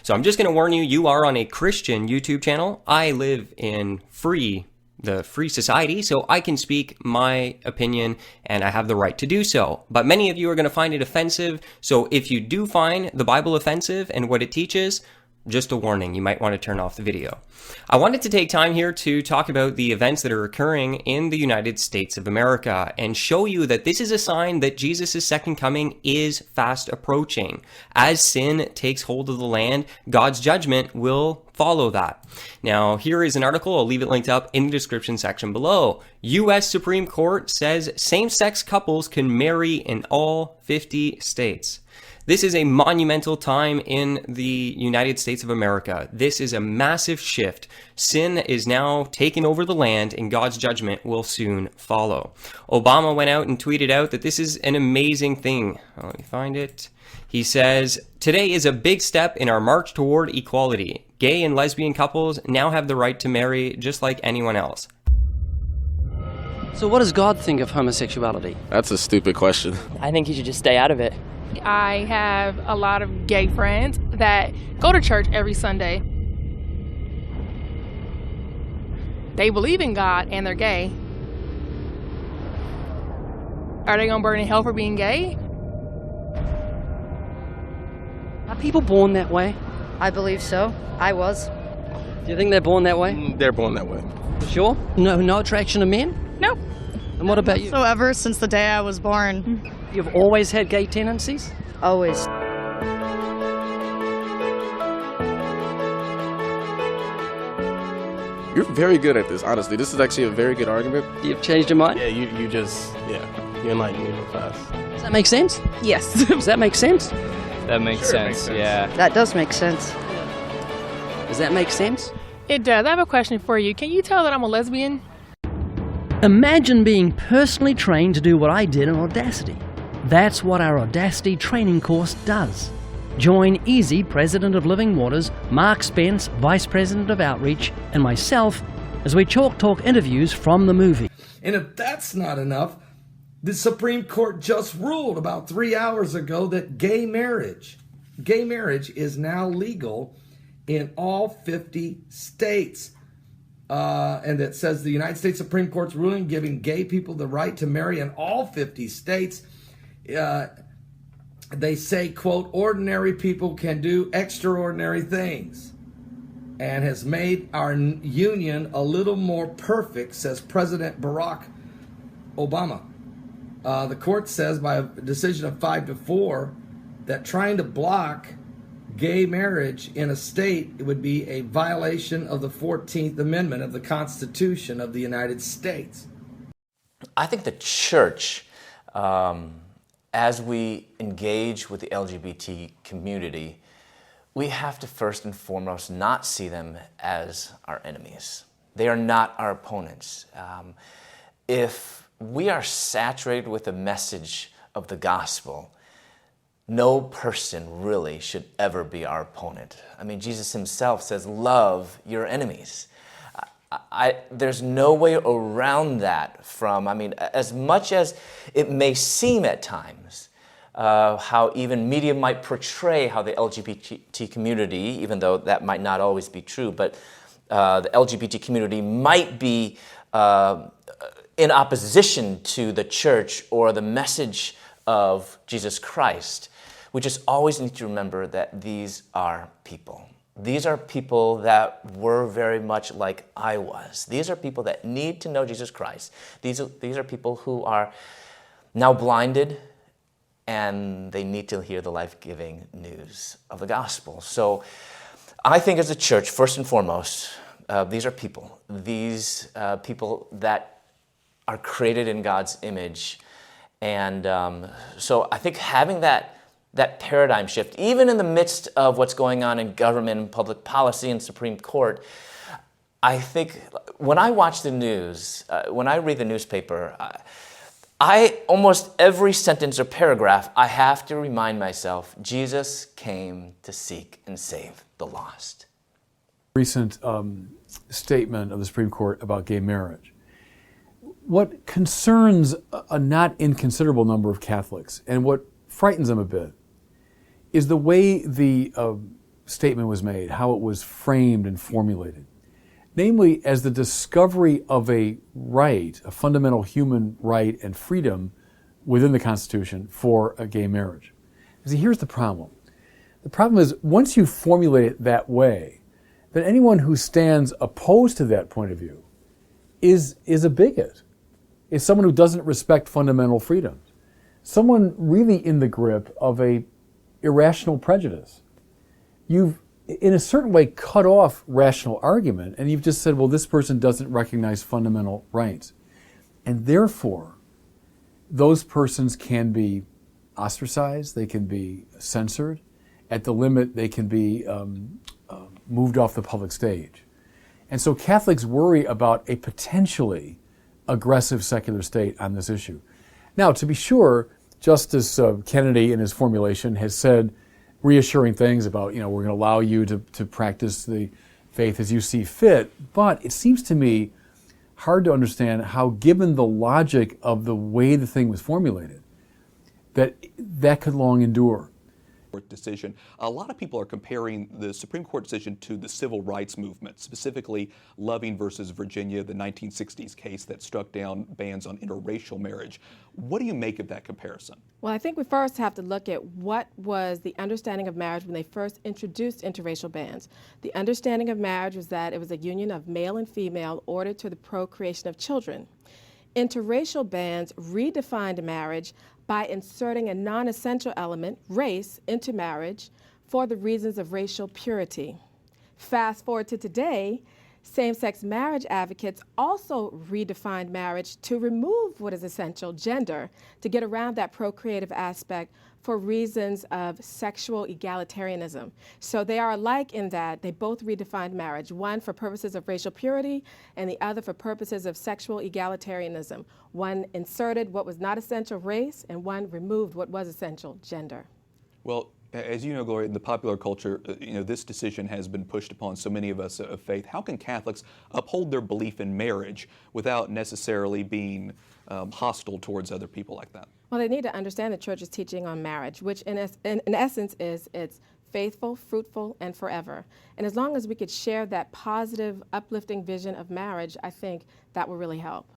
So I'm just going to warn you, you are on a Christian YouTube channel. I live in the free society, so I can speak my opinion and I have the right to do so. But many of you are going to find it offensive. So if you do find the Bible offensive and what it teaches, just a warning, you might want to turn off the video. I wanted to take time here to talk about the events that are occurring in the United States of America and show you that this is a sign that Jesus' second coming is fast approaching. As sin takes hold of the land, God's judgment will follow that. Now, here is an article. I'll leave it linked up in the description section below. U.S. Supreme Court says same-sex couples can marry in all 50 states. This is a monumental time in the United States of America. This is a massive shift. Sin is now taking over the land and God's judgment will soon follow. Obama went out and tweeted out that this is an amazing thing. Let me find it. He says, "Today is a big step in our march toward equality. Gay and lesbian couples now have the right to marry just like anyone else." So what does God think of homosexuality? That's a stupid question. I think you should just stay out of it. I have a lot of gay friends that go to church every Sunday. They believe in God and they're gay. Are they going to burn in hell for being gay? Are people born that way? I believe so. I was. Do you think they're born that way? They're born that way. Sure? No attraction to men? Nope. And what about you? So ever since the day I was born. You've always had gay tendencies? Always. You're very good at this, honestly. This is actually a very good argument. You've changed your mind? Yeah, you enlightened me real fast. Does that make sense? Yes. Does that make sense? That makes sense, yeah. That does make sense. Does that make sense? It does. I have a question for you. Can you tell that I'm a lesbian? Imagine being personally trained to do what I did in Audacity. That's what our Audacity training course does. Join Easy, President of Living Waters, Mark Spence, Vice President of Outreach, and myself as we talk interviews from the movie. And if that's not enough, the Supreme Court just ruled about 3 hours ago that gay marriage is now legal in all 50 states. And that says the United States Supreme Court's ruling giving gay people the right to marry in all 50 states. They say, quote, ordinary people can do extraordinary things and has made our union a little more perfect, says President Barack Obama. The court says by a decision of 5-4 that trying to block gay marriage in a state, it would be a violation of the 14th Amendment of the Constitution of the United States. I think the church, as we engage with the LGBT community, we have to first and foremost not see them as our enemies. They are not our opponents. If we are saturated with the message of the gospel, no person really should ever be our opponent. I mean, Jesus himself says, love your enemies. There's no way around that as much as it may seem at times, how even media might portray how the LGBT community, even though that might not always be true, but the LGBT community might be in opposition to the church or the message of Jesus Christ. We just always need to remember that these are people. These are people that were very much like I was. These are people that need to know Jesus Christ. These are people who are now blinded and they need to hear the life-giving news of the gospel. So I think as a church, first and foremost, these are people. These people that are created in God's image. And so I think having that paradigm shift, even in the midst of what's going on in government and public policy and Supreme Court, I think when I watch the news, when I read the newspaper, I almost every sentence or paragraph, I have to remind myself, Jesus came to seek and save the lost. Recent statement of the Supreme Court about gay marriage. What concerns a not inconsiderable number of Catholics and what frightens them a bit is the way the statement was made, how it was framed and formulated, namely as the discovery of a right, a fundamental human right and freedom within the Constitution for a gay marriage. See, here's the problem. The problem is once you formulate it that way, then anyone who stands opposed to that point of view is a bigot, is someone who doesn't respect fundamental freedoms, someone really in the grip of a irrational prejudice. You've, in a certain way, cut off rational argument, and you've just said, well, this person doesn't recognize fundamental rights. And therefore, those persons can be ostracized, they can be censored, at the limit they can be moved off the public stage. And so Catholics worry about a potentially aggressive secular state on this issue. Now, to be sure, Justice Kennedy in his formulation has said reassuring things about, we're going to allow you to practice the faith as you see fit, but it seems to me hard to understand how, given the logic of the way the thing was formulated, that could long endure. Decision. A lot of people are comparing the Supreme Court decision to the civil rights movement, specifically Loving versus Virginia, the 1960s case that struck down bans on interracial marriage. What do you make of that comparison? Well, I think we first have to look at what was the understanding of marriage when they first introduced interracial bans. The understanding of marriage was that it was a union of male and female ordered to the procreation of children. Interracial bans redefined marriage by inserting a non-essential element, race, into marriage for the reasons of racial purity. Fast forward to today, same-sex marriage advocates also redefined marriage to remove what is essential, gender, to get around that procreative aspect for reasons of sexual egalitarianism. So they are alike in that they both redefined marriage, one for purposes of racial purity and the other for purposes of sexual egalitarianism. One inserted what was not essential, race, and one removed what was essential, gender. Well, as you know, Gloria, in the popular culture, this decision has been pushed upon so many of us of faith. How can Catholics uphold their belief in marriage without necessarily being hostile towards other people like that? Well, they need to understand the Church's teaching on marriage, which in essence is it's faithful, fruitful, and forever. And as long as we could share that positive, uplifting vision of marriage, I think that will really help.